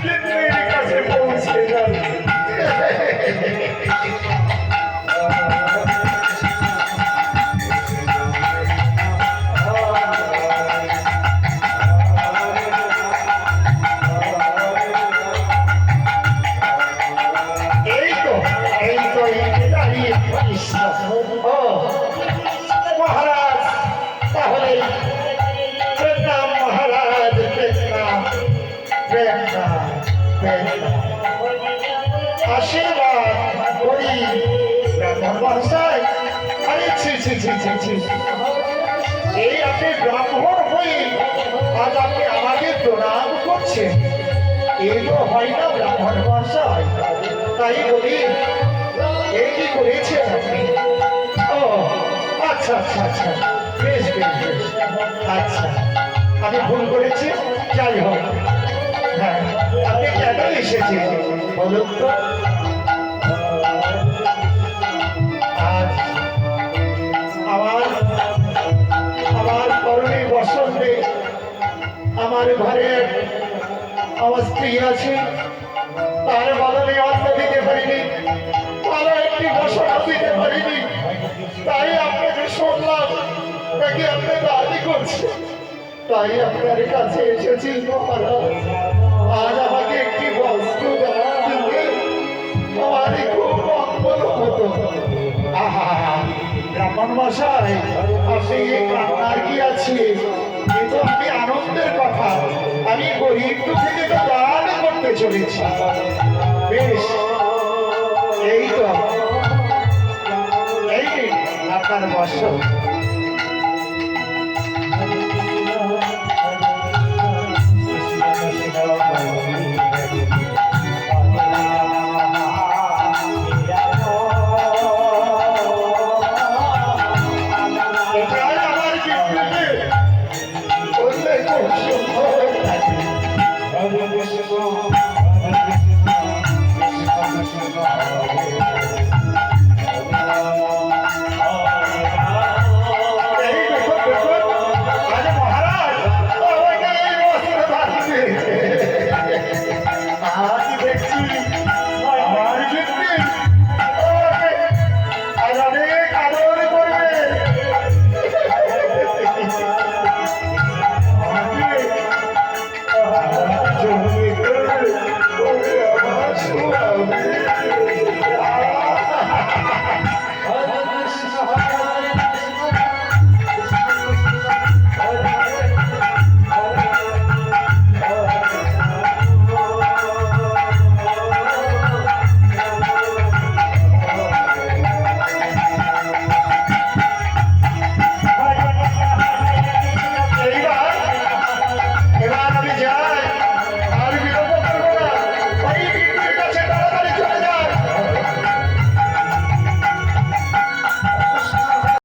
কৃষ্ণের কাছে পৌঁছে যাবে। ও মহারাজ, তাহলে প্রণাম মহারাজ, প্রণাম প্রণাম প্রণাম, আশীর্বাদ করি ব্রাহ্মণ মহাশয়। আরে ছি ছি ছি ছি ছি, এই আপনি ব্রাহ্মণ হয়ে আজ আপনি আমাকে প্রণাম করছেন, এই তো হয় না ব্রাহ্মণ মহাশয়। তাই বলি এই কি করেছেন আপনি? ও আচ্ছা আচ্ছা আচ্ছা, বেশ বেশ বেশ, আচ্ছা আমি ভুল করেছি। যাই হোক, হ্যাঁ আপনি কেন এসেছেন বলুন তো? আজ আমার আমার করণী বসন্তে আমার ঘরে আমার স্ত্রী আছে, তার বদলে অন্ন দিতে পারিনি, ভালো একটি বসনা দিতে পারিনি, তাই আপনাকে শুনলাম নাকি আপনি দাবি করছেন, তাই আপনার কাছে এসেছি মহারাজ। আজ আমাকে একটি বস্তু দিলে আমার খুব মঙ্গল হতো। আহা ব্রাহ্মণ মশাই, আপনি কান্নার কি আছে? কিন্তু আমি আনন্দের কথা, আমি গরিব থেকে তো দান করতে চলেছি। বেশ, এই তো এই আপনার বর্ষ। আমার